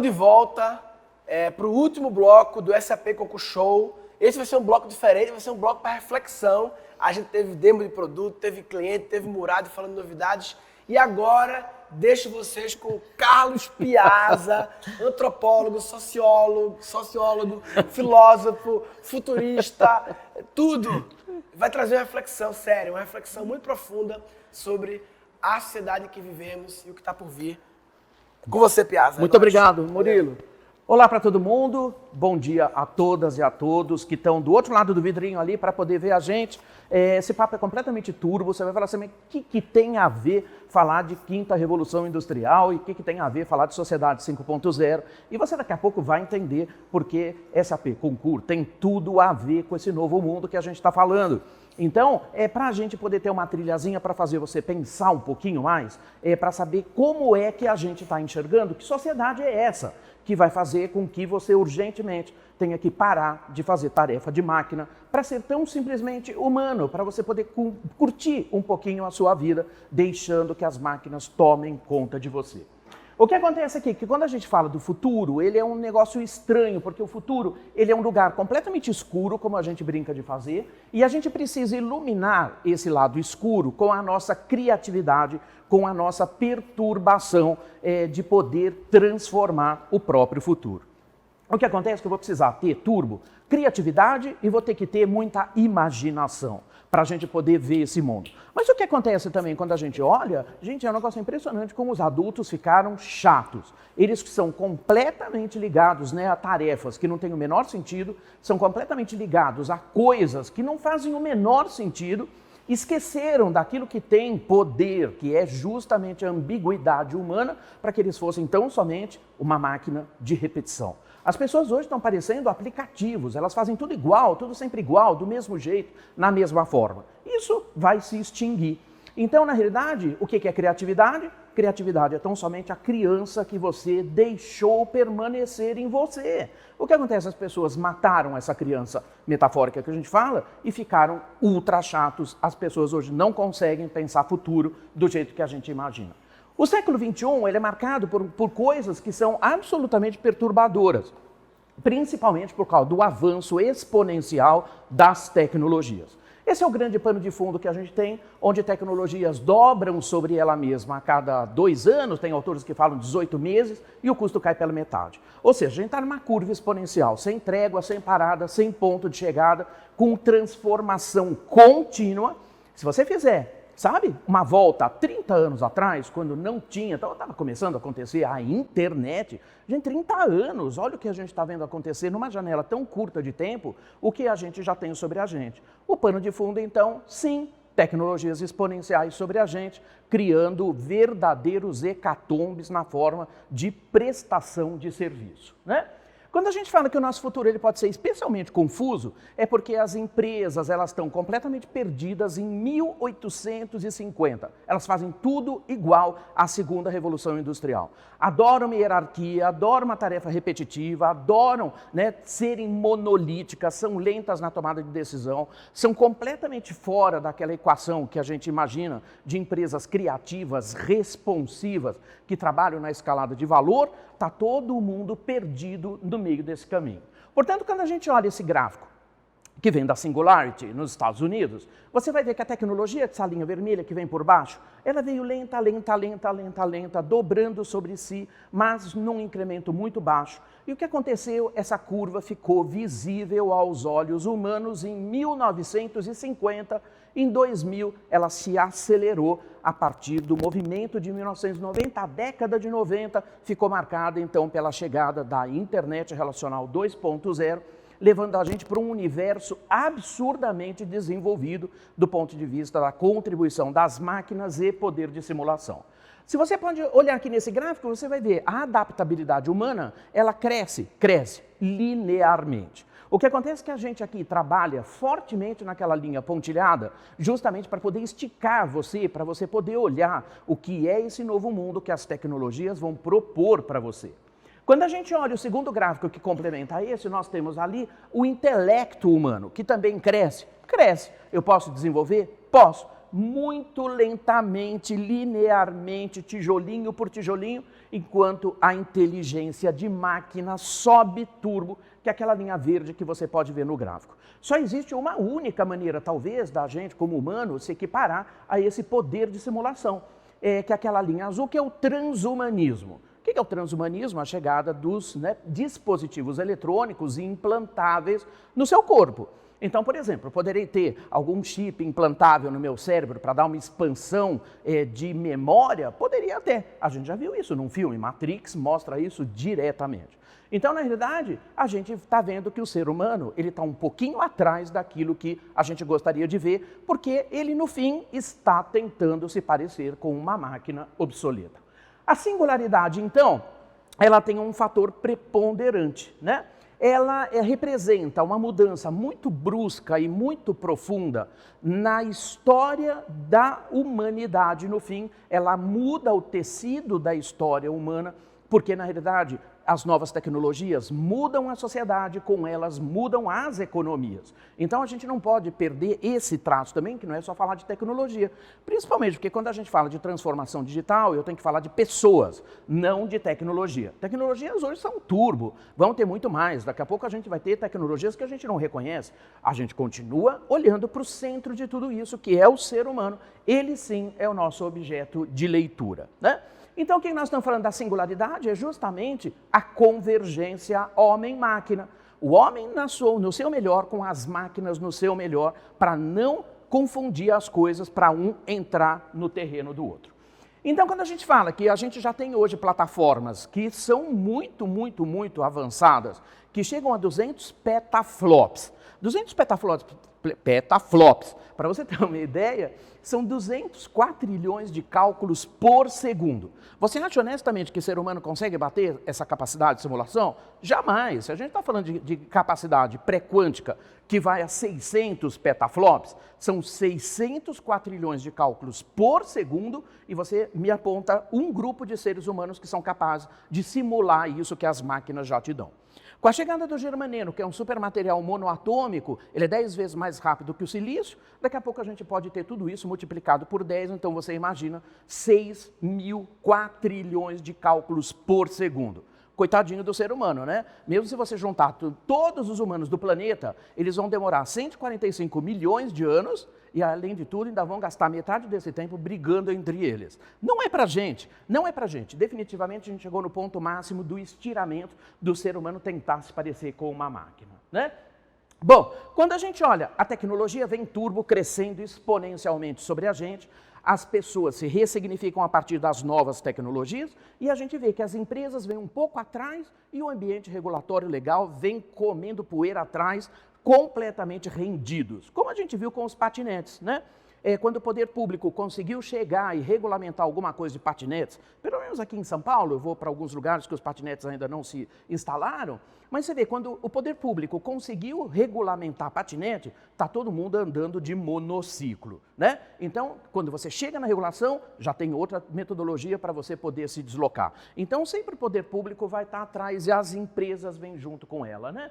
Estamos de volta para o último bloco do SAP Coco Show. Esse vai ser um bloco diferente, vai ser um bloco para reflexão. A gente teve demo de produto, teve cliente, teve Murad falando novidades. E agora, deixo vocês com o Carlos Piazza, antropólogo, sociólogo, filósofo, futurista, tudo. Vai trazer uma reflexão séria, uma reflexão muito profunda sobre a sociedade em que vivemos e o que está por vir. Com você, Piazza. Muito obrigado, Murilo. Olá para todo mundo, bom dia a todas e a todos que estão do outro lado do vidrinho ali para poder ver a gente. Esse papo é completamente turbo, você vai falar assim, o que tem a ver falar de quinta revolução industrial e o que tem a ver falar de sociedade 5.0? E você daqui a pouco vai entender porque SAP Concur tem tudo a ver com esse novo mundo que a gente está falando. Então, para a gente poder ter uma trilhazinha para fazer você pensar um pouquinho mais, para saber como é que a gente está enxergando, que sociedade é essa que vai fazer com que você urgentemente tenha que parar de fazer tarefa de máquina para ser tão simplesmente humano, para você poder curtir um pouquinho a sua vida, deixando que as máquinas tomem conta de você. O que acontece aqui é que quando a gente fala do futuro, ele é um negócio estranho, porque o futuro ele é um lugar completamente escuro, como a gente brinca de fazer, e a gente precisa iluminar esse lado escuro com a nossa criatividade, com a nossa perturbação de poder transformar o próprio futuro. O que acontece é que eu vou precisar ter turbo, criatividade e vou ter que ter muita imaginação para a gente poder ver esse mundo. Mas o que acontece também quando a gente olha, gente, é um negócio impressionante como os adultos ficaram chatos. Eles são completamente ligados, a tarefas que não têm o menor sentido, são completamente ligados a coisas que não fazem o menor sentido, esqueceram daquilo que tem poder, que é justamente a ambiguidade humana, para que eles fossem tão somente uma máquina de repetição. As pessoas hoje estão parecendo aplicativos, elas fazem tudo igual, tudo sempre igual, do mesmo jeito, na mesma forma. Isso vai se extinguir. Então, na realidade, o que é criatividade? Criatividade é tão somente a criança que você deixou permanecer em você. O que acontece? As pessoas mataram essa criança metafórica que a gente fala e ficaram ultra chatos. As pessoas hoje não conseguem pensar futuro do jeito que a gente imagina. O século XXI ele é marcado por coisas que são absolutamente perturbadoras, principalmente por causa do avanço exponencial das tecnologias. Esse é o grande pano de fundo que a gente tem, onde tecnologias dobram sobre ela mesma a cada 2 anos, tem autores que falam 18 meses, e o custo cai pela metade. Ou seja, a gente está numa curva exponencial, sem trégua, sem parada, sem ponto de chegada, com transformação contínua. Se você fizer, uma volta há 30 anos atrás, quando não tinha, então estava começando a acontecer a internet, gente, 30 anos, olha o que a gente está vendo acontecer numa janela tão curta de tempo, o que a gente já tem sobre a gente. O pano de fundo, então, sim, tecnologias exponenciais sobre a gente, criando verdadeiros hecatombes na forma de prestação de serviço, Quando a gente fala que o nosso futuro ele pode ser especialmente confuso, é porque as empresas elas estão completamente perdidas em 1850. Elas fazem tudo igual à segunda revolução industrial. Adoram uma hierarquia, adoram uma tarefa repetitiva, adoram serem monolíticas, são lentas na tomada de decisão, são completamente fora daquela equação que a gente imagina de empresas criativas, responsivas, que trabalham na escalada de valor. Está todo mundo perdido no meio desse caminho. Portanto, quando a gente olha esse gráfico, que vem da Singularity nos Estados Unidos, você vai ver que a tecnologia, essa linha vermelha que vem por baixo, ela veio lenta, dobrando sobre si, mas num incremento muito baixo. E o que aconteceu? Essa curva ficou visível aos olhos humanos em 1950. Em 2000, ela se acelerou a partir do movimento de 1990. A década de 90 ficou marcada, então, pela chegada da Internet Relacional 2.0, levando a gente para um universo absurdamente desenvolvido do ponto de vista da contribuição das máquinas e poder de simulação. Se você pode olhar aqui nesse gráfico, você vai ver a adaptabilidade humana, ela cresce linearmente. O que acontece é que a gente aqui trabalha fortemente naquela linha pontilhada, justamente para poder esticar você, para você poder olhar o que é esse novo mundo que as tecnologias vão propor para você. Quando a gente olha o segundo gráfico que complementa esse, nós temos ali o intelecto humano, que também cresce. Eu posso desenvolver? Posso. muito lentamente, linearmente, tijolinho por tijolinho, enquanto a inteligência de máquina sobe turbo, que é aquela linha verde que você pode ver no gráfico. Só existe uma única maneira, talvez, da gente, como humano, se equiparar a esse poder de simulação, que é aquela linha azul, que é o transhumanismo. O que é o transhumanismo? A chegada dos dispositivos eletrônicos implantáveis no seu corpo. Então, por exemplo, eu poderei ter algum chip implantável no meu cérebro para dar uma expansão de memória? Poderia ter. A gente já viu isso num filme, Matrix mostra isso diretamente. Então, na realidade, a gente está vendo que o ser humano ele está um pouquinho atrás daquilo que a gente gostaria de ver, porque ele, no fim, está tentando se parecer com uma máquina obsoleta. A singularidade, então, ela tem um fator preponderante, né? Ela representa uma mudança muito brusca e muito profunda na história da humanidade. No fim, ela muda o tecido da história humana, porque, na realidade, as novas tecnologias mudam a sociedade, com elas mudam as economias. Então a gente não pode perder esse traço também, que não é só falar de tecnologia. Principalmente porque quando a gente fala de transformação digital, eu tenho que falar de pessoas, não de tecnologia. Tecnologias hoje são turbo, vão ter muito mais. Daqui a pouco a gente vai ter tecnologias que a gente não reconhece. A gente continua olhando para o centro de tudo isso, que é o ser humano. Ele sim é o nosso objeto de leitura, né? Então, o que nós estamos falando da singularidade é justamente a convergência homem-máquina. O homem no seu melhor com as máquinas no seu melhor, para não confundir as coisas, para um entrar no terreno do outro. Então, quando a gente fala que a gente já tem hoje plataformas que são muito avançadas, que chegam a 200 petaflops. 200 petaflops, para você ter uma ideia, são 200 quatrilhões de cálculos por segundo. Você acha honestamente que o ser humano consegue bater essa capacidade de simulação? Jamais. Se a gente está falando de capacidade pré-quântica que vai a 600 petaflops, são 600 quatrilhões de cálculos por segundo e você me aponta um grupo de seres humanos que são capazes de simular isso que as máquinas já te dão. Com a chegada do germanium, que é um supermaterial monoatômico, ele é 10 vezes mais rápido que o silício, daqui a pouco a gente pode ter tudo isso multiplicado por 10, então você imagina 6.000 quatrilhões de cálculos por segundo. Coitadinho do ser humano, né? Mesmo se você juntar todos os humanos do planeta, eles vão demorar 145 milhões de anos e, além de tudo, ainda vão gastar metade desse tempo brigando entre eles. Não é pra gente, não é pra gente. Definitivamente a gente chegou no ponto máximo do estiramento do ser humano tentar se parecer com uma máquina, né? Bom, quando a gente olha, a tecnologia vem turbo crescendo exponencialmente sobre a gente, as pessoas se ressignificam a partir das novas tecnologias e a gente vê que as empresas vêm um pouco atrás e o ambiente regulatório legal vem comendo poeira atrás, completamente rendidos. Como a gente viu com os patinetes, né? Quando o poder público conseguiu chegar e regulamentar alguma coisa de patinetes, pelo menos aqui em São Paulo, eu vou para alguns lugares que os patinetes ainda não se instalaram, mas você vê, quando o poder público conseguiu regulamentar patinete, está todo mundo andando de monociclo, né? Então, quando você chega na regulação, já tem outra metodologia para você poder se deslocar. Então, sempre o poder público vai estar atrás e as empresas vêm junto com ela, né?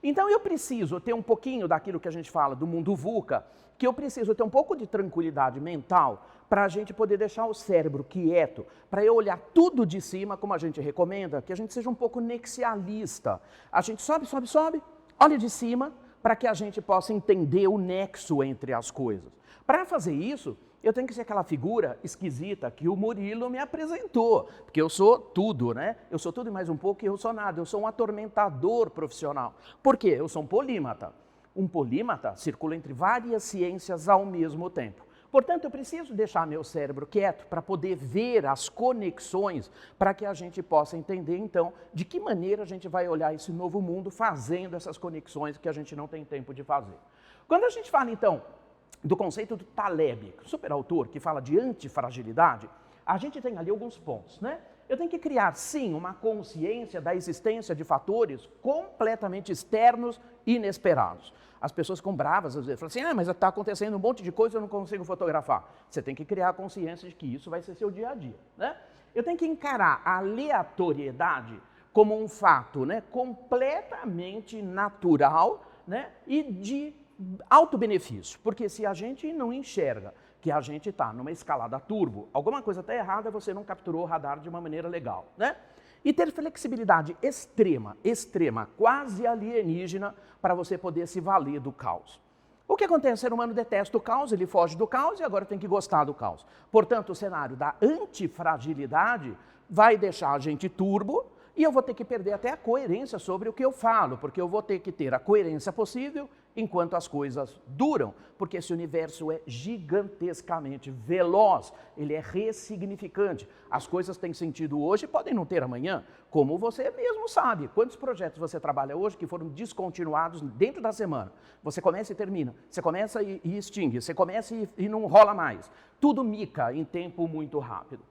Então eu preciso ter um pouquinho daquilo que a gente fala do mundo VUCA, que eu preciso ter um pouco de tranquilidade mental para a gente poder deixar o cérebro quieto, para eu olhar tudo de cima, como a gente recomenda, que a gente seja um pouco nexialista. A gente sobe, olha de cima, para que a gente possa entender o nexo entre as coisas. Para fazer isso, eu tenho que ser aquela figura esquisita que o Murilo me apresentou, porque eu sou tudo, né? Eu sou tudo e mais um pouco e eu sou nada, eu sou um atormentador profissional. Por quê? Eu sou um polímata. Um polímata circula entre várias ciências ao mesmo tempo. Portanto, eu preciso deixar meu cérebro quieto para poder ver as conexões, para que a gente possa entender, então, de que maneira a gente vai olhar esse novo mundo fazendo essas conexões que a gente não tem tempo de fazer. Quando a gente fala, então, do conceito do Taleb, super autor, que fala de antifragilidade, a gente tem ali alguns pontos, né? Eu tenho que criar, sim, uma consciência da existência de fatores completamente externos e inesperados. As pessoas ficam bravas, às vezes, falam assim, mas está acontecendo um monte de coisa e eu não consigo fotografar. Você tem que criar a consciência de que isso vai ser seu dia a dia, né? Eu tenho que encarar a aleatoriedade como um fato, né, completamente natural, né, e de alto benefício, porque se a gente não enxerga que a gente está numa escalada turbo. Alguma coisa está errada, você não capturou o radar de uma maneira legal, né? E ter flexibilidade extrema, quase alienígena, para você poder se valer do caos. O que acontece? O ser humano detesta o caos, ele foge do caos e agora tem que gostar do caos. Portanto, o cenário da antifragilidade vai deixar a gente turbo e eu vou ter que perder até a coerência sobre o que eu falo, porque eu vou ter que ter a coerência possível enquanto as coisas duram, porque esse universo é gigantescamente veloz, ele é ressignificante. As coisas têm sentido hoje e podem não ter amanhã, como você mesmo sabe. Quantos projetos você trabalha hoje que foram descontinuados dentro da semana? Você começa e termina, você começa e extingue, você começa e não rola mais. Tudo mica em tempo muito rápido.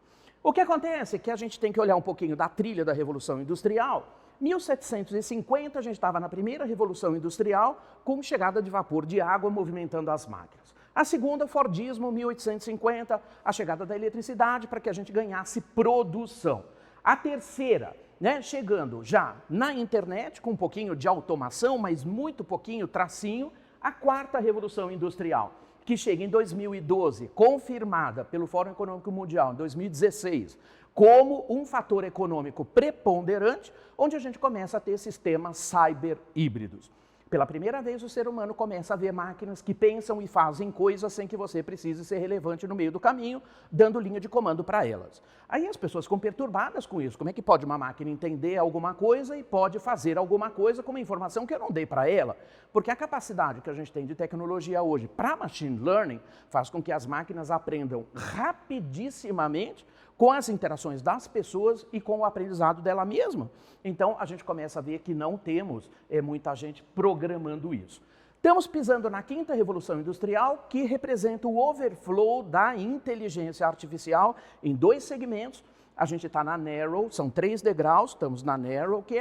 O que acontece é que a gente tem que olhar um pouquinho da trilha da Revolução Industrial. 1750, a gente estava na primeira Revolução Industrial, com chegada de vapor de água movimentando as máquinas. A segunda, Fordismo, 1850, a chegada da eletricidade para que a gente ganhasse produção. A terceira, chegando já na internet, com um pouquinho de automação, mas muito pouquinho tracinho, a quarta Revolução Industrial, que chega em 2012, confirmada pelo Fórum Econômico Mundial em 2016, como um fator econômico preponderante, onde a gente começa a ter sistemas cyber híbridos. Pela primeira vez, o ser humano começa a ver máquinas que pensam e fazem coisas sem que você precise ser relevante no meio do caminho, dando linha de comando para elas. Aí as pessoas ficam perturbadas com isso. Como é que pode uma máquina entender alguma coisa e pode fazer alguma coisa com uma informação que eu não dei para ela? Porque a capacidade que a gente tem de tecnologia hoje para machine learning faz com que as máquinas aprendam rapidissimamente com as interações das pessoas e com o aprendizado dela mesma. Então, a gente começa a ver que não temos muita gente programando isso. Estamos pisando na quinta Revolução Industrial, que representa o overflow da inteligência artificial em dois segmentos. A gente está na Narrow, são 3 degraus, estamos na Narrow, que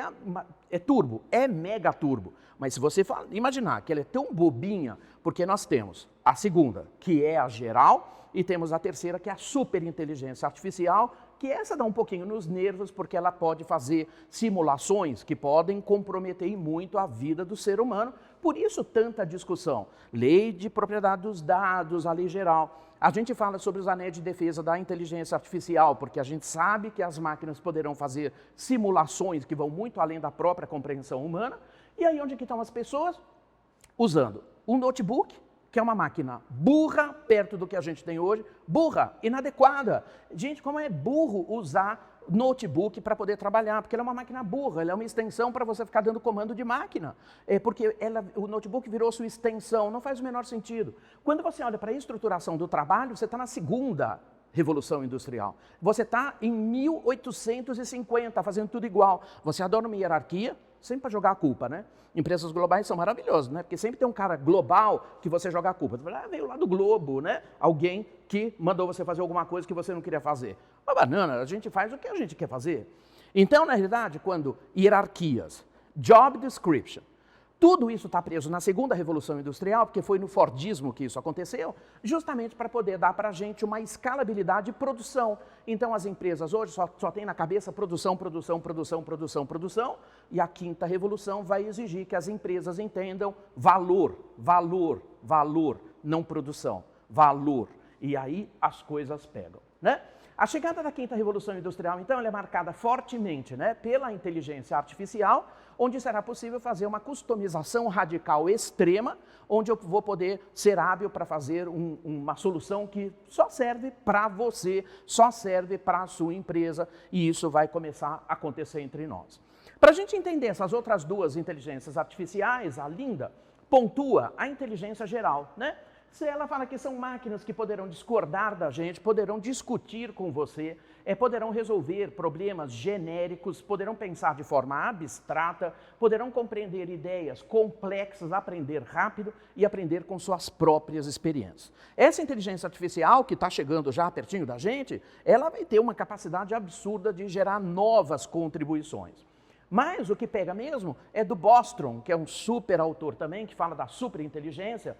é turbo, é mega turbo. Mas se você imaginar que ela é tão bobinha, porque nós temos a segunda, que é a geral, e temos a terceira, que é a superinteligência artificial, que essa dá um pouquinho nos nervos, porque ela pode fazer simulações que podem comprometer muito a vida do ser humano. Por isso, tanta discussão. Lei de propriedade dos dados, a lei geral. A gente fala sobre os anéis de defesa da inteligência artificial, porque a gente sabe que as máquinas poderão fazer simulações que vão muito além da própria compreensão humana. E aí, onde que estão as pessoas? Usando um notebook, que é uma máquina burra, perto do que a gente tem hoje, burra, inadequada. Gente, como é burro usar notebook para poder trabalhar, porque ela é uma máquina burra, ela é uma extensão para você ficar dando comando de máquina, porque o notebook virou sua extensão, não faz o menor sentido. Quando você olha para a estruturação do trabalho, você está na segunda Revolução Industrial. Você está em 1850, fazendo tudo igual. Você adora uma hierarquia, sempre para jogar a culpa, né? Empresas globais são maravilhosas, né? Porque sempre tem um cara global que você joga a culpa. Você fala, veio lá do globo, né? Alguém que mandou você fazer alguma coisa que você não queria fazer. Uma banana, a gente faz o que a gente quer fazer. Então, na realidade, quando hierarquias, job description, tudo isso está preso na segunda Revolução Industrial, porque foi no Fordismo que isso aconteceu, justamente para poder dar para a gente uma escalabilidade de produção. Então, as empresas hoje só têm na cabeça produção, produção, produção, produção, produção, e a quinta Revolução vai exigir que as empresas entendam valor, valor, valor, não produção, valor. E aí as coisas pegam, né? A chegada da quinta Revolução Industrial, então, ela é marcada fortemente, pela inteligência artificial, onde será possível fazer uma customização radical extrema, onde eu vou poder ser hábil para fazer uma solução que só serve para você, só serve para a sua empresa, e isso vai começar a acontecer entre nós. Para a gente entender essas outras duas inteligências artificiais, a Linda pontua a inteligência geral, Se ela fala que são máquinas que poderão discordar da gente, poderão discutir com você, poderão resolver problemas genéricos, poderão pensar de forma abstrata, poderão compreender ideias complexas, aprender rápido e aprender com suas próprias experiências. Essa inteligência artificial, que está chegando já pertinho da gente, ela vai ter uma capacidade absurda de gerar novas contribuições. Mas o que pega mesmo é do Bostrom, que é um super autor também, que fala da superinteligência,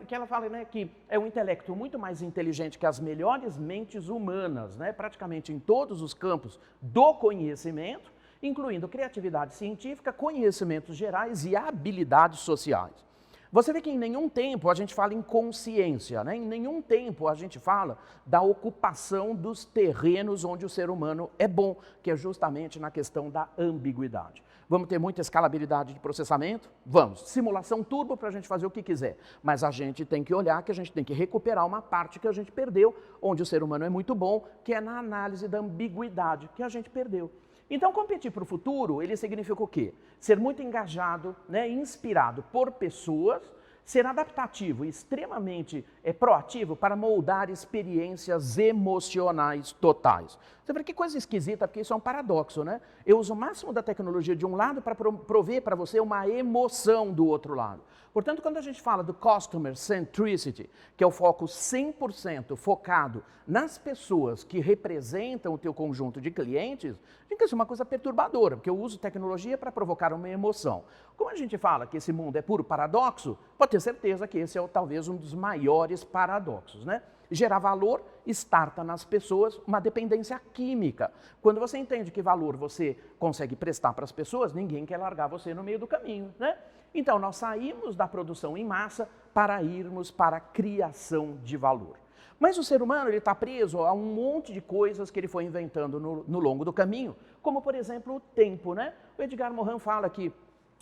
que ela fala que é um intelecto muito mais inteligente que as melhores mentes humanas, praticamente em todos os campos do conhecimento, incluindo criatividade científica, conhecimentos gerais e habilidades sociais. Você vê que em nenhum tempo a gente fala em consciência, né? Em nenhum tempo a gente fala da ocupação dos terrenos onde o ser humano é bom, que é justamente na questão da ambiguidade. Vamos ter muita escalabilidade de processamento? Vamos. Simulação turbo para a gente fazer o que quiser. Mas a gente tem que olhar que a gente tem que recuperar uma parte que a gente perdeu, onde o ser humano é muito bom, que é na análise da ambiguidade, que a gente perdeu. Então, competir para o futuro, ele significa o quê? Ser muito engajado, né, inspirado por pessoas, ser adaptativo e extremamente proativo para moldar experiências emocionais totais. Você vê que coisa esquisita, porque isso é um paradoxo, né? Eu uso o máximo da tecnologia de um lado para prover para você uma emoção do outro lado. Portanto, quando a gente fala do Customer Centricity, que é o foco 100% focado nas pessoas que representam o teu conjunto de clientes, isso é uma coisa perturbadora, porque eu uso tecnologia para provocar uma emoção. Como a gente fala que esse mundo é puro paradoxo, pode ter certeza que esse é talvez um dos maiores paradoxos, né? Gerar valor starta nas pessoas uma dependência química. Quando você entende que valor você consegue prestar para as pessoas, ninguém quer largar você no meio do caminho, né? Então, nós saímos da produção em massa para irmos para a criação de valor. Mas o ser humano está preso a um monte de coisas que ele foi inventando no longo do caminho, como, por exemplo, o tempo, né? O Edgar Morin fala que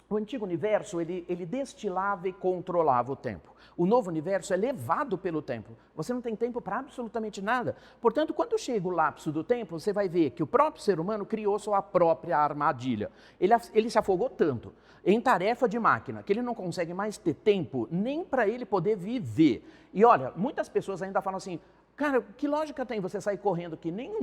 o antigo universo, ele destilava e controlava o tempo. O novo universo é levado pelo tempo. Você não tem tempo para absolutamente nada. Portanto, quando chega o lapso do tempo, você vai ver que o próprio ser humano criou sua própria armadilha. Ele se afogou tanto em tarefa de máquina que ele não consegue mais ter tempo nem para ele poder viver. E olha, muitas pessoas ainda falam assim, cara, que lógica tem você sair correndo que nem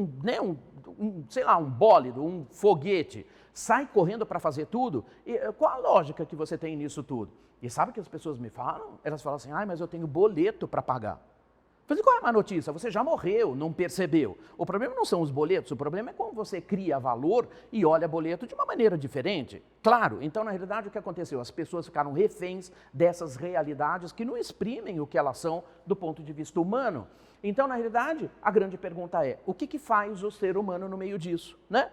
sei lá, um bólido, um foguete, sai correndo para fazer tudo? E qual a lógica que você tem nisso tudo? E sabe o que as pessoas me falam? Elas falam assim, mas eu tenho boleto para pagar. Mas qual é a má notícia? Você já morreu, não percebeu. O problema não são os boletos, o problema é como você cria valor e olha boleto de uma maneira diferente. Claro, então na realidade o que aconteceu? As pessoas ficaram reféns dessas realidades que não exprimem o que elas são do ponto de vista humano. Então, na realidade, a grande pergunta é, o que faz o ser humano no meio disso? Né?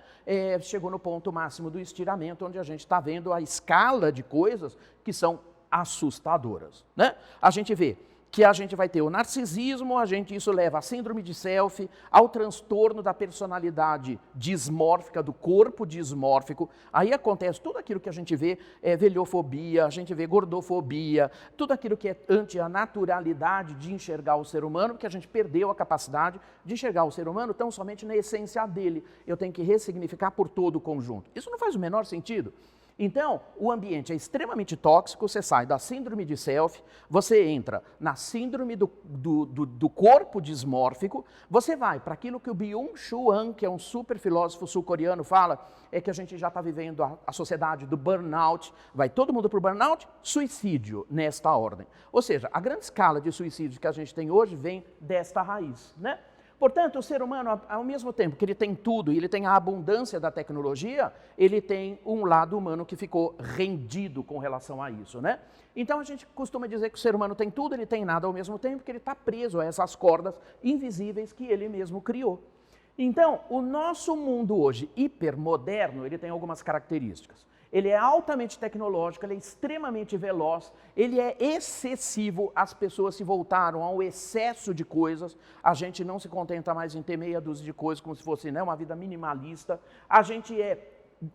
Chegou no ponto máximo do estiramento, onde a gente está vendo a escala de coisas que são assustadoras. Né? A gente vê que a gente vai ter o narcisismo, isso leva à síndrome de selfie, ao transtorno da personalidade dismórfica, do corpo dismórfico. Aí acontece tudo aquilo que a gente vê, velhofobia, a gente vê gordofobia, tudo aquilo que é ante a naturalidade de enxergar o ser humano, porque a gente perdeu a capacidade de enxergar o ser humano tão somente na essência dele. Eu tenho que ressignificar por todo o conjunto. Isso não faz o menor sentido. Então, o ambiente é extremamente tóxico, você sai da síndrome de selfie, você entra na síndrome do corpo dismórfico, você vai para aquilo que o Byung-Chul Han, que é um super filósofo sul-coreano, fala, é que a gente já está vivendo a sociedade do burnout, vai todo mundo para o burnout, suicídio nesta ordem. Ou seja, a grande escala de suicídio que a gente tem hoje vem desta raiz, né? Portanto, o ser humano, ao mesmo tempo que ele tem tudo e ele tem a abundância da tecnologia, ele tem um lado humano que ficou rendido com relação a isso, né? Então a gente costuma dizer que o ser humano tem tudo, ele tem nada ao mesmo tempo, que ele está preso a essas cordas invisíveis que ele mesmo criou. Então, o nosso mundo hoje hipermoderno, ele tem algumas características. Ele é altamente tecnológico, ele é extremamente veloz, ele é excessivo, as pessoas se voltaram ao excesso de coisas, a gente não se contenta mais em ter meia dúzia de coisas como se fosse, né, uma vida minimalista, a gente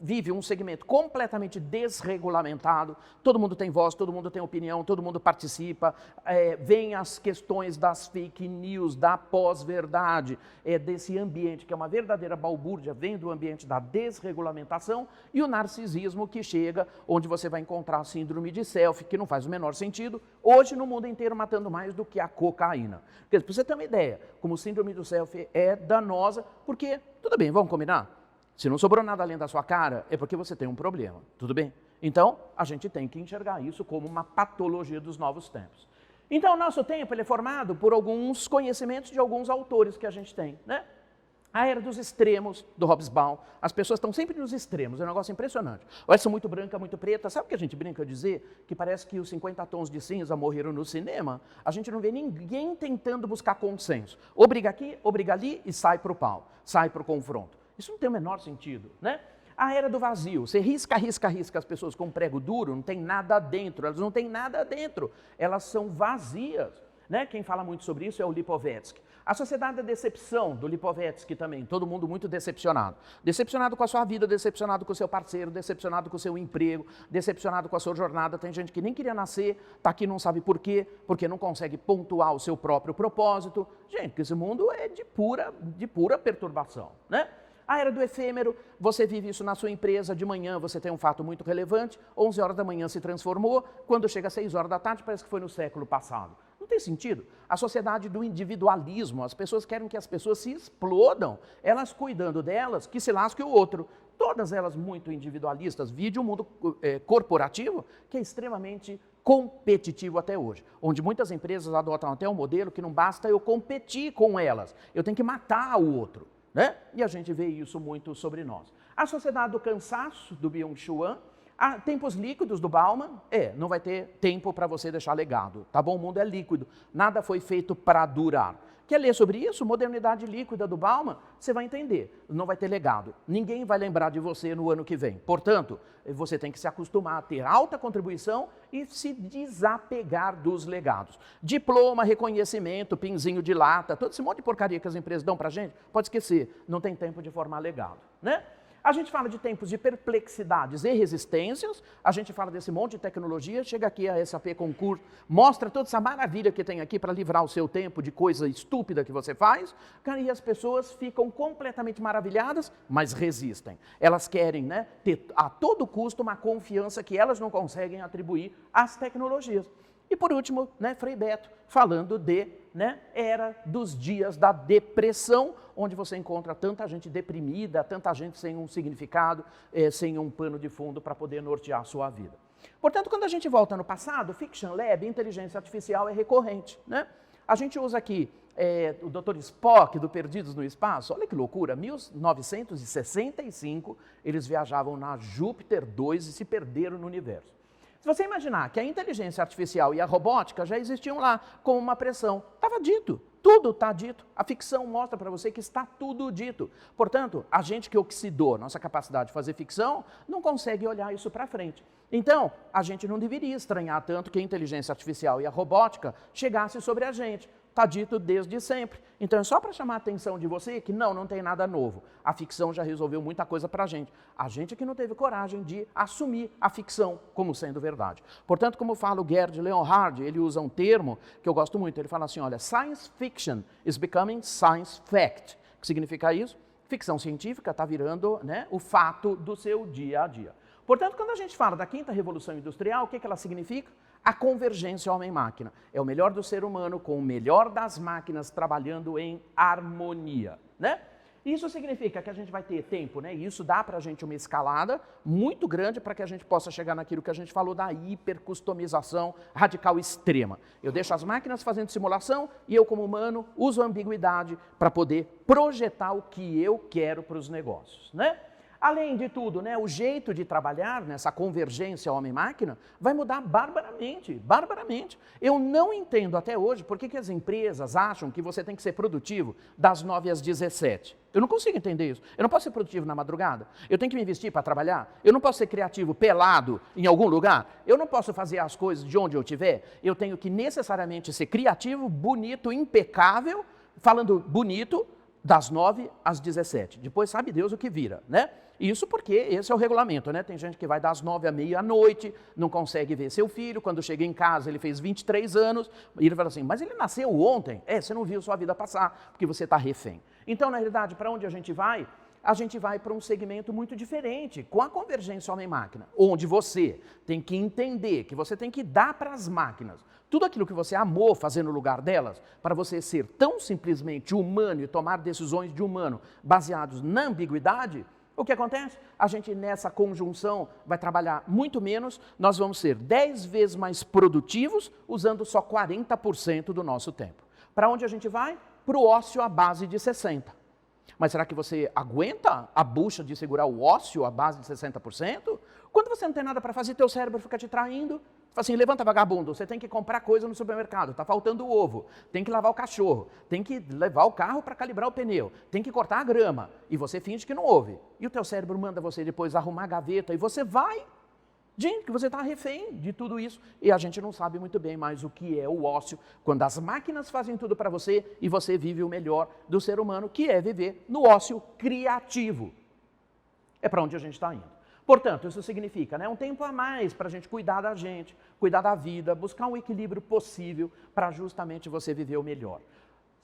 vive um segmento completamente desregulamentado, todo mundo tem voz, todo mundo tem opinião, todo mundo participa, vem as questões das fake news, da pós-verdade, desse ambiente que é uma verdadeira balbúrdia, vem do ambiente da desregulamentação e o narcisismo que chega, onde você vai encontrar a síndrome de selfie, que não faz o menor sentido, hoje no mundo inteiro matando mais do que a cocaína. Para você ter uma ideia, como síndrome do selfie é danosa, porque, tudo bem, vamos combinar? Se não sobrou nada além da sua cara, é porque você tem um problema, tudo bem? Então, a gente tem que enxergar isso como uma patologia dos novos tempos. Então, o nosso tempo ele é formado por alguns conhecimentos de alguns autores que a gente tem, né? A era dos extremos, do Hobsbawm. As pessoas estão sempre nos extremos, é um negócio impressionante. Ou são muito branca, muito preta. Sabe o que a gente brinca dizer? Que parece que os 50 tons de cinza morreram no cinema. A gente não vê ninguém tentando buscar consenso. Ou briga aqui, ou briga ali e sai para o pau, sai para o confronto. Isso não tem o menor sentido, né? A era do vazio. Você risca as pessoas com um prego duro, não tem nada dentro. Elas não têm nada dentro. Elas são vazias. Né? Quem fala muito sobre isso é o Lipovetsky. A sociedade da decepção, do Lipovetsky também. Todo mundo muito decepcionado. Decepcionado com a sua vida, decepcionado com o seu parceiro, decepcionado com o seu emprego, decepcionado com a sua jornada. Tem gente que nem queria nascer, está aqui não sabe por quê, porque não consegue pontuar o seu próprio propósito. Gente, esse mundo é de pura perturbação, né? A era do efêmero, você vive isso na sua empresa, de manhã você tem um fato muito relevante, 11 horas da manhã se transformou, quando chega às 6 horas da tarde parece que foi no século passado. Não tem sentido. A sociedade do individualismo, as pessoas querem que as pessoas se explodam, elas cuidando delas, que se lasque o outro. Todas elas muito individualistas, vide o mundo corporativo, que é extremamente competitivo até hoje, onde muitas empresas adotam até um modelo que não basta eu competir com elas, eu tenho que matar o outro. Né? E a gente vê isso muito sobre nós. A sociedade do cansaço, do Byung-Chul Han, tempos líquidos do Bauman, não vai ter tempo para você deixar legado, tá bom? O mundo é líquido, nada foi feito para durar. Quer ler sobre isso? Modernidade líquida do Bauman, você vai entender, não vai ter legado. Ninguém vai lembrar de você no ano que vem. Portanto, você tem que se acostumar a ter alta contribuição e se desapegar dos legados. Diploma, reconhecimento, pinzinho de lata, todo esse monte de porcaria que as empresas dão pra gente, pode esquecer, não tem tempo de formar legado, né? A gente fala de tempos de perplexidades e resistências, a gente fala desse monte de tecnologia, chega aqui a SAP Concur, mostra toda essa maravilha que tem aqui para livrar o seu tempo de coisa estúpida que você faz, e as pessoas ficam completamente maravilhadas, mas resistem. Elas querem, né, ter a todo custo uma confiança que elas não conseguem atribuir às tecnologias. E por último, né, Frei Beto, falando de era dos dias da depressão, onde você encontra tanta gente deprimida, tanta gente sem um significado, sem um pano de fundo para poder nortear a sua vida. Portanto, quando a gente volta no passado, Fiction Lab, inteligência artificial é recorrente. Né? A gente usa aqui o Dr. Spock, do Perdidos no Espaço, olha que loucura, 1965 eles viajavam na Júpiter 2 e se perderam no universo. Se você imaginar que a inteligência artificial e a robótica já existiam lá como uma pressão, estava dito, tudo está dito. A ficção mostra para você que está tudo dito. Portanto, a gente que oxidou nossa capacidade de fazer ficção não consegue olhar isso para frente. Então, a gente não deveria estranhar tanto que a inteligência artificial e a robótica chegassem sobre a gente. Está dito desde sempre. Então é só para chamar a atenção de você que não tem nada novo. A ficção já resolveu muita coisa para a gente. A gente é que não teve coragem de assumir a ficção como sendo verdade. Portanto, como fala o Gerd Leonhard, ele usa um termo que eu gosto muito. Ele fala assim, olha, science fiction is becoming science fact. O que significa isso? Ficção científica está virando, né, o fato do seu dia a dia. Portanto, quando a gente fala da quinta revolução industrial, o que ela significa? A convergência homem-máquina. É o melhor do ser humano com o melhor das máquinas trabalhando em harmonia, né? Isso significa que a gente vai ter tempo, né? E isso dá para a gente uma escalada muito grande para que a gente possa chegar naquilo que a gente falou da hipercustomização radical extrema. Eu deixo as máquinas fazendo simulação e eu, como humano, uso a ambiguidade para poder projetar o que eu quero para os negócios, né? Além de tudo, né, o jeito de trabalhar nessa convergência homem-máquina vai mudar barbaramente, barbaramente. Eu não entendo até hoje por que as empresas acham que você tem que ser produtivo das 9 às 17. Eu não consigo entender isso. Eu não posso ser produtivo na madrugada. Eu tenho que me vestir para trabalhar. Eu não posso ser criativo pelado em algum lugar. Eu não posso fazer as coisas de onde eu estiver. Eu tenho que necessariamente ser criativo, bonito, impecável, falando bonito, das 9 às 17. Depois sabe Deus o que vira, né? Isso porque esse é o regulamento, né? Tem gente que vai das 9 à meia-noite, não consegue ver seu filho, quando chega em casa ele fez 23 anos, e ele fala assim, mas ele nasceu ontem. Você não viu sua vida passar, porque você está refém. Então, na realidade, para onde a gente vai? A gente vai para um segmento muito diferente, com a convergência homem-máquina, onde você tem que entender que você tem que dar para as máquinas tudo aquilo que você amou fazer no lugar delas, para você ser tão simplesmente humano e tomar decisões de humano baseados na ambiguidade. O que acontece? A gente nessa conjunção vai trabalhar muito menos, nós vamos ser 10 vezes mais produtivos usando só 40% do nosso tempo. Para onde a gente vai? Para o ócio à base de 60%. Mas será que você aguenta a bucha de segurar o ócio à base de 60%? Quando você não tem nada para fazer, teu cérebro fica te traindo. Fala assim, levanta vagabundo, você tem que comprar coisa no supermercado, tá faltando ovo, tem que lavar o cachorro, tem que levar o carro para calibrar o pneu, tem que cortar a grama, e você finge que não ouve. E o teu cérebro manda você depois arrumar a gaveta, e você vai, gente, que você está refém de tudo isso, e a gente não sabe muito bem mais o que é o ócio, quando as máquinas fazem tudo para você, e você vive o melhor do ser humano, que é viver no ócio criativo. É para onde a gente está indo. Portanto, isso significa, né, um tempo a mais para a gente cuidar da gente, cuidar da vida, buscar um equilíbrio possível para justamente você viver o melhor.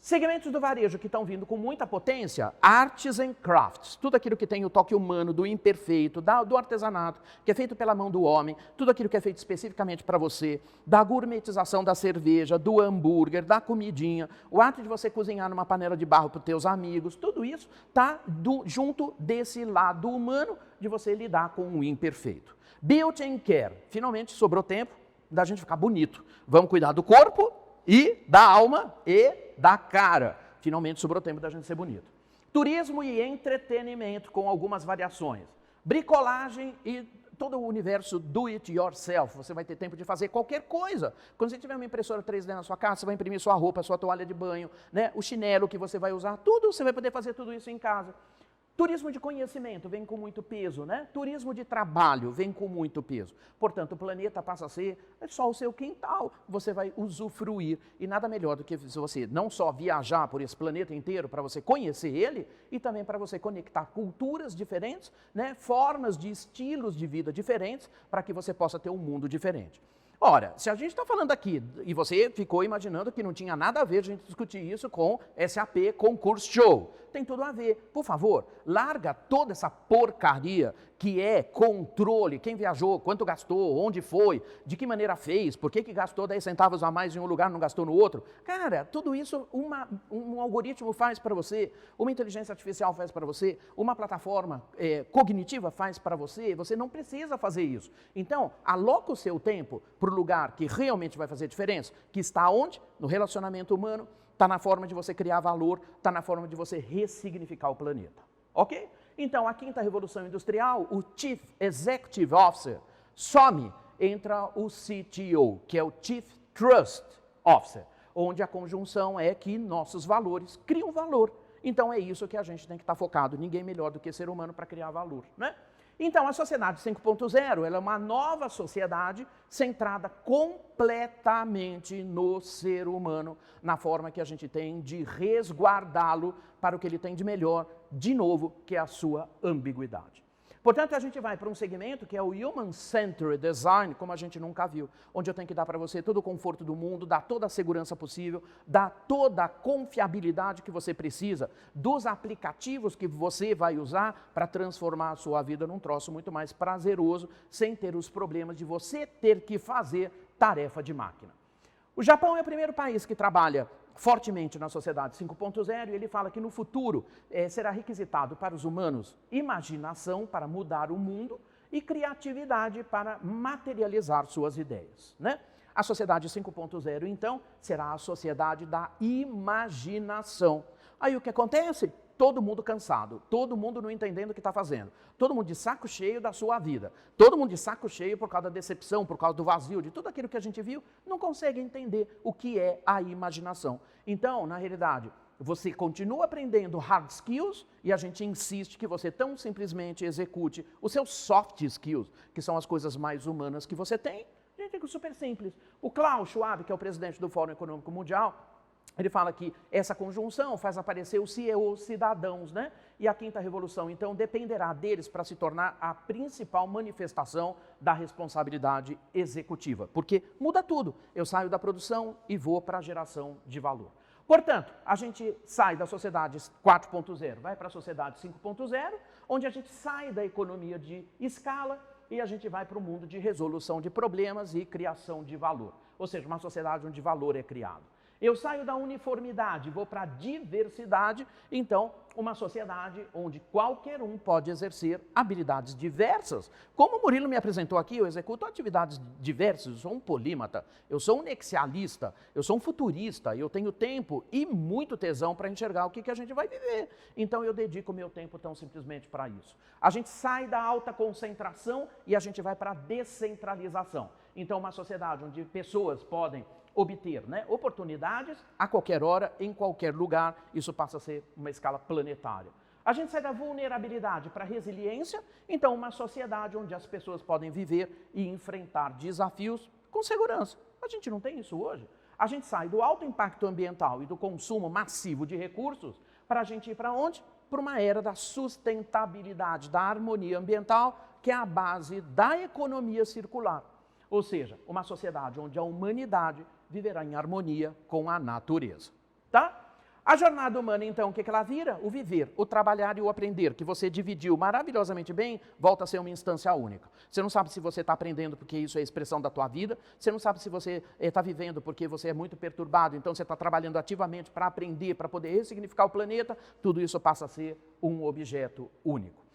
Segmentos do varejo que estão vindo com muita potência, arts and crafts, tudo aquilo que tem o toque humano, do imperfeito, do artesanato, que é feito pela mão do homem, tudo aquilo que é feito especificamente para você, da gourmetização da cerveja, do hambúrguer, da comidinha, o ato de você cozinhar numa panela de barro para os teus amigos, tudo isso está junto desse lado humano de você lidar com o imperfeito. Beauty and care, finalmente sobrou tempo da gente ficar bonito. Vamos cuidar do corpo e da alma e da cara. Finalmente sobrou tempo da gente ser bonito. Turismo e entretenimento com algumas variações. Bricolagem e todo o universo do it yourself. Você vai ter tempo de fazer qualquer coisa. Quando você tiver uma impressora 3D na sua casa, você vai imprimir sua roupa, sua toalha de banho, né? O chinelo que você vai usar, tudo, você vai poder fazer tudo isso em casa. Turismo de conhecimento vem com muito peso, né? Turismo de trabalho vem com muito peso. Portanto, o planeta passa a ser só o seu quintal. Você vai usufruir. E nada melhor do que você não só viajar por esse planeta inteiro para você conhecer ele, e também para você conectar culturas diferentes, né? Formas de estilos de vida diferentes, para que você possa ter um mundo diferente. Ora, se a gente está falando aqui, e você ficou imaginando que não tinha nada a ver a gente discutir isso com SAP Concurso Show, tem tudo a ver. Por favor, larga toda essa porcaria que é controle, quem viajou, quanto gastou, onde foi, de que maneira fez, por que gastou 10 centavos a mais em um lugar e não gastou no outro. Cara, tudo isso um algoritmo faz para você, uma inteligência artificial faz para você, uma plataforma cognitiva faz para você, você não precisa fazer isso. Então, aloca o seu tempo para o lugar que realmente vai fazer diferença, que está onde? No relacionamento humano, está na forma de você criar valor, está na forma de você ressignificar o planeta. Ok? Então, a quinta revolução industrial, o Chief Executive Officer, some, entra o CTO, que é o Chief Trust Officer, onde a conjunção é que nossos valores criam valor. Então, é isso que a gente tem que estar focado. Ninguém melhor do que ser humano para criar valor, né? Então, a sociedade 5.0, ela é uma nova sociedade centrada completamente no ser humano, na forma que a gente tem de resguardá-lo para o que ele tem de melhor, de novo, que é a sua ambiguidade. Portanto, a gente vai para um segmento que é o Human Centered Design, como a gente nunca viu, onde eu tenho que dar para você todo o conforto do mundo, dar toda a segurança possível, dar toda a confiabilidade que você precisa, dos aplicativos que você vai usar para transformar a sua vida num troço muito mais prazeroso, sem ter os problemas de você ter que fazer tarefa de máquina. O Japão é o primeiro país que trabalha fortemente na sociedade 5.0 e ele fala que no futuro será requisitado para os humanos imaginação para mudar o mundo e criatividade para materializar suas ideias, né? A sociedade 5.0, então, será a sociedade da imaginação. Aí o que acontece? Todo mundo cansado, todo mundo não entendendo o que está fazendo, todo mundo de saco cheio da sua vida, todo mundo de saco cheio por causa da decepção, por causa do vazio, de tudo aquilo que a gente viu, não consegue entender o que é a imaginação. Então, na realidade, você continua aprendendo hard skills e a gente insiste que você tão simplesmente execute os seus soft skills, que são as coisas mais humanas que você tem. Gente, é super simples. O Klaus Schwab, que é o presidente do Fórum Econômico Mundial, ele fala que essa conjunção faz aparecer os CEOs cidadãos, né? E a quinta revolução, então, dependerá deles para se tornar a principal manifestação da responsabilidade executiva. Porque muda tudo. Eu saio da produção e vou para a geração de valor. Portanto, a gente sai da sociedade 4.0, vai para a sociedade 5.0, onde a gente sai da economia de escala e a gente vai para o mundo de resolução de problemas e criação de valor. Ou seja, uma sociedade onde valor é criado. Eu saio da uniformidade, vou para a diversidade, então uma sociedade onde qualquer um pode exercer habilidades diversas. Como o Murilo me apresentou aqui, eu executo atividades diversas, eu sou um polímata, eu sou um nexialista, eu sou um futurista, eu tenho tempo e muito tesão para enxergar o que a gente vai viver. Então eu dedico o meu tempo tão simplesmente para isso. A gente sai da alta concentração e a gente vai para a descentralização. Então, uma sociedade onde pessoas podem obter, né, oportunidades a qualquer hora, em qualquer lugar, isso passa a ser uma escala planetária. A gente sai da vulnerabilidade para a resiliência, então uma sociedade onde as pessoas podem viver e enfrentar desafios com segurança. A gente não tem isso hoje. A gente sai do alto impacto ambiental e do consumo massivo de recursos para a gente ir para onde? Para uma era da sustentabilidade, da harmonia ambiental, que é a base da economia circular. Ou seja, uma sociedade onde a humanidade viverá em harmonia com a natureza. Tá? A jornada humana, então, o que ela vira? O viver, o trabalhar e o aprender, que você dividiu maravilhosamente bem, volta a ser uma instância única. Você não sabe se você está aprendendo porque isso é a expressão da tua vida, você não sabe se você está vivendo porque você é muito perturbado, então você está trabalhando ativamente para aprender, para poder ressignificar o planeta, tudo isso passa a ser um objeto único.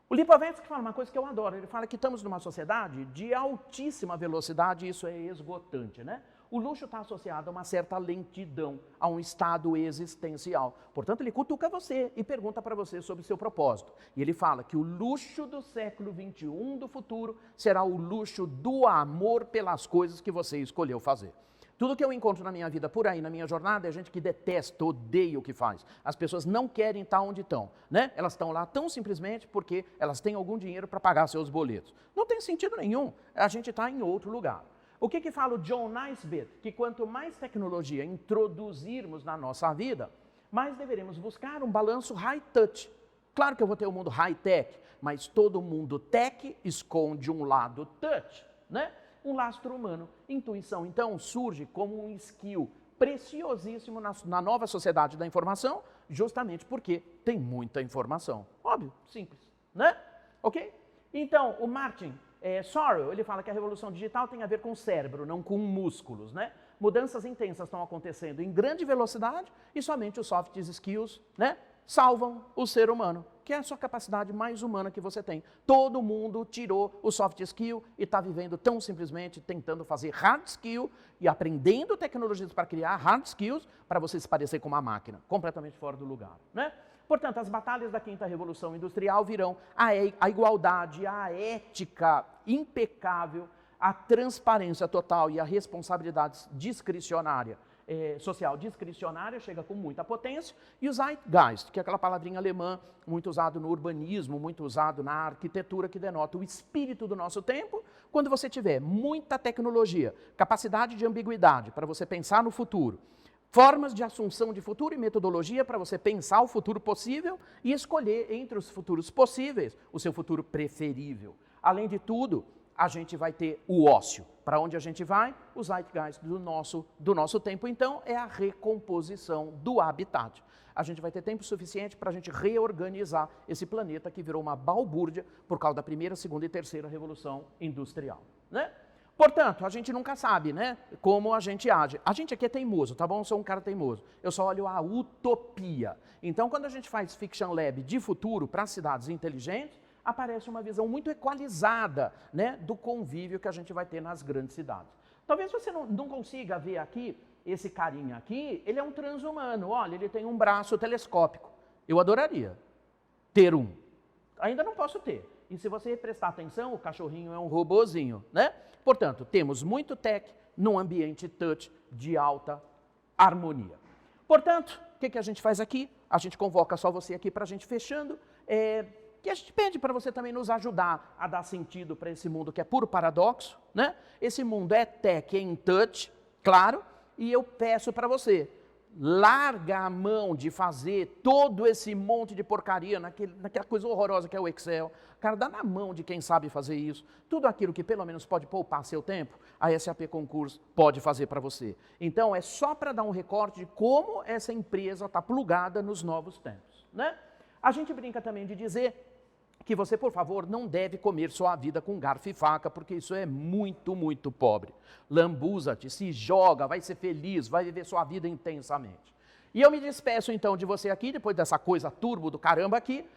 O Lipovetsky fala uma coisa que eu adoro, ele fala que estamos numa sociedade de altíssima velocidade e isso é esgotante, né? O luxo está associado a uma certa lentidão, a um estado existencial. Portanto, ele cutuca você e pergunta para você sobre o seu propósito. E ele fala que o luxo do século XXI do futuro será o luxo do amor pelas coisas que você escolheu fazer. Tudo que eu encontro na minha vida por aí, na minha jornada, é gente que detesta, odeia o que faz. As pessoas não querem estar onde estão, né? Elas estão lá tão simplesmente porque elas têm algum dinheiro para pagar seus boletos. Não tem sentido nenhum, a gente está em outro lugar. O que fala o John Naisbitt? Que quanto mais tecnologia introduzirmos na nossa vida, mais deveremos buscar um balanço high-touch. Claro que eu vou ter um mundo high-tech, mas todo mundo tech esconde um lado touch, né? Um lastro humano. Intuição, então, surge como um skill preciosíssimo na nova sociedade da informação, justamente porque tem muita informação. Óbvio, simples, né? Ok? Então, o Martin Sorrell, ele fala que a revolução digital tem a ver com o cérebro, não com músculos, né? Mudanças intensas estão acontecendo em grande velocidade e somente os soft skills, né, salvam o ser humano, que é a sua capacidade mais humana que você tem. Todo mundo tirou o soft skill e está vivendo tão simplesmente tentando fazer hard skill e aprendendo tecnologias para criar hard skills para você se parecer com uma máquina, completamente fora do lugar, né? Portanto, as batalhas da quinta revolução industrial virão a igualdade, a ética impecável, a transparência total e a responsabilidade discricionária, social discricionária, chega com muita potência, e o Zeitgeist, que é aquela palavrinha alemã muito usada no urbanismo, muito usado na arquitetura, que denota o espírito do nosso tempo. Quando você tiver muita tecnologia, capacidade de ambiguidade para você pensar no futuro, formas de assunção de futuro e metodologia para você pensar o futuro possível e escolher entre os futuros possíveis o seu futuro preferível. Além de tudo, a gente vai ter o ócio. Para onde a gente vai? O Zeitgeist do nosso tempo, então, é a recomposição do habitat. A gente vai ter tempo suficiente para a gente reorganizar esse planeta que virou uma balbúrdia por causa da primeira, segunda e terceira revolução industrial, né? Portanto, a gente nunca sabe, né, como a gente age. A gente aqui é teimoso, tá bom? Eu sou um cara teimoso. Eu só olho a utopia. Então, quando a gente faz Fiction Lab de futuro para cidades inteligentes, aparece uma visão muito equalizada, né, do convívio que a gente vai ter nas grandes cidades. Talvez você não consiga ver aqui, esse carinha aqui, ele é um transhumano. Olha, ele tem um braço telescópico. Eu adoraria ter um. Ainda não posso ter. E se você prestar atenção, o cachorrinho é um robozinho, né? Portanto, temos muito tech num ambiente touch de alta harmonia. Portanto, o que a gente faz aqui? A gente convoca só você aqui para a gente fechando, que a gente pede para você também nos ajudar a dar sentido para esse mundo que é puro paradoxo, né? Esse mundo é tech, é em touch, claro, e eu peço para você, larga a mão de fazer todo esse monte de porcaria naquela coisa horrorosa que é o Excel. Cara, dá na mão de quem sabe fazer isso. Tudo aquilo que pelo menos pode poupar seu tempo, a SAP Concurso pode fazer para você. Então, é só para dar um recorte de como essa empresa está plugada nos novos tempos, né? A gente brinca também de dizer que você, por favor, não deve comer sua vida com garfo e faca, porque isso é muito, muito pobre. Lambuza-te, se joga, vai ser feliz, vai viver sua vida intensamente. E eu me despeço, então, de você aqui, depois dessa coisa turbo do caramba aqui,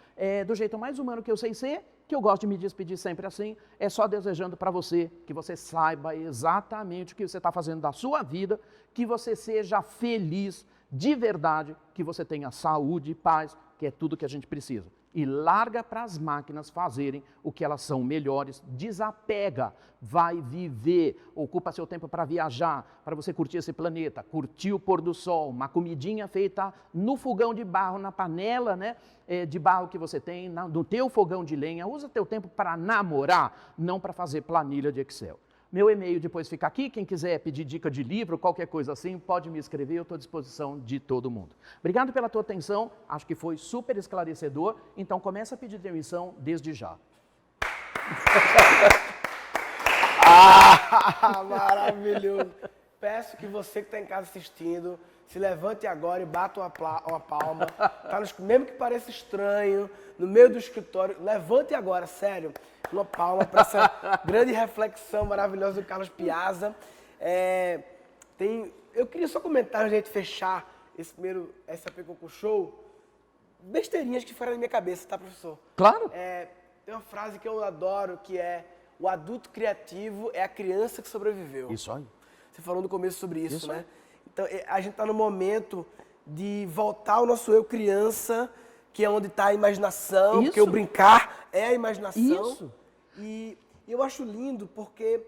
do jeito mais humano que eu sei ser, que eu gosto de me despedir sempre assim, é só desejando para você que você saiba exatamente o que você está fazendo da sua vida, que você seja feliz de verdade, que você tenha saúde e paz, que é tudo que a gente precisa. e larga para as máquinas fazerem o que elas são melhores. Desapega, vai viver, ocupa seu tempo para viajar, para você curtir esse planeta, curtir o pôr do sol, uma comidinha feita no fogão de barro, na panela, né, de barro que você tem, no teu fogão de lenha. Usa teu tempo para namorar, não para fazer planilha de Excel. Meu e-mail depois fica aqui, quem quiser pedir dica de livro, qualquer coisa assim, pode me escrever, eu estou à disposição de todo mundo. Obrigado pela tua atenção, acho que foi super esclarecedor, então começa a pedir demissão desde já. Maravilhoso! Peço que você que está em casa assistindo, se levante agora e bata uma palma. Tá mesmo que pareça estranho, no meio do escritório, levante agora, sério, uma palma para essa grande reflexão maravilhosa do Carlos Piazza. Eu queria só comentar, antes de a gente fechar esse primeiro SAP Concurso Show, besteirinhas que foram na minha cabeça, tá, professor? Claro. Tem uma frase que eu adoro, que é: o adulto criativo é a criança que sobreviveu. Isso aí. Você falou no começo sobre isso, né? Aí. Então, a gente está no momento de voltar ao nosso eu criança, que é onde está a imaginação, porque o brincar é a imaginação. Isso. E eu acho lindo porque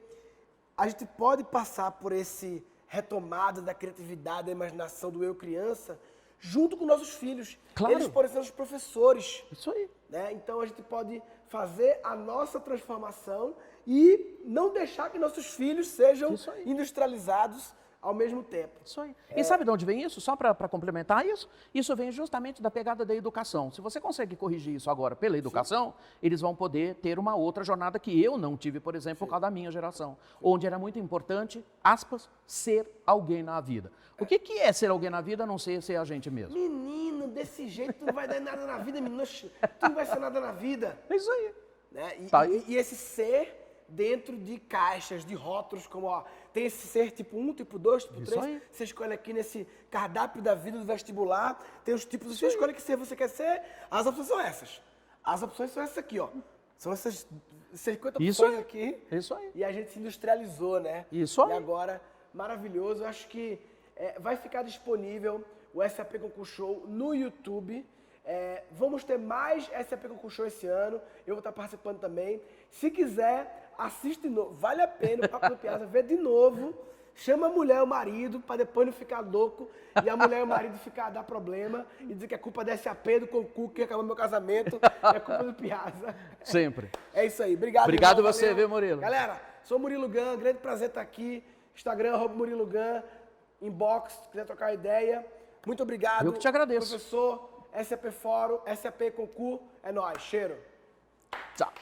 a gente pode passar por esse retomada da criatividade, da imaginação do eu criança, junto com nossos filhos. Claro. Eles podem ser os professores. Isso aí. Né? Então a gente pode fazer a nossa transformação e não deixar que nossos filhos sejam industrializados ao mesmo tempo. Isso aí. E sabe de onde vem isso? Só para complementar isso? Isso vem justamente da pegada da educação. Se você consegue corrigir isso agora pela educação, eles vão poder ter uma outra jornada que eu não tive, por exemplo, por causa da minha geração. Onde era muito importante, aspas, ser alguém na vida. O que é ser alguém na vida, a não ser a gente mesmo? Menino, desse jeito tu não vai dar nada na vida, menino. Tu não vai ser nada na vida. É isso aí. Né? E esse ser dentro de caixas, de rótulos, como, ó, tem esse ser tipo 1, tipo 2, tipo 3, você escolhe aqui nesse cardápio da vida do vestibular, tem os tipos, você escolhe que ser você quer ser, as opções são essas. As opções são essas aqui, ó. São essas 50 opções aqui. Isso aí. E a gente se industrializou, né? Isso aí. E agora, maravilhoso, eu acho que vai ficar disponível o SAP Concurso Show no YouTube. Vamos ter mais SAP Concurso Show esse ano, eu vou estar participando também. Se quiser, assiste de novo, vale a pena o Papo do Piazza, ver de novo, chama a mulher e o marido, para depois não ficar louco, e a mulher e o marido dar problema, e dizer que é culpa da SAP, do concurso, que acabou meu casamento, é culpa do Piazza. Sempre. É isso aí, obrigado. Obrigado irmão, você, valeu. viu, Murilo? Galera, sou Murilo Gun, grande prazer estar aqui, Instagram, @Murilo Gun, inbox, se quiser trocar ideia. Muito obrigado. Eu que te agradeço. Professor, SAP Fórum, SAP Concurso, é nóis, cheiro. Tchau.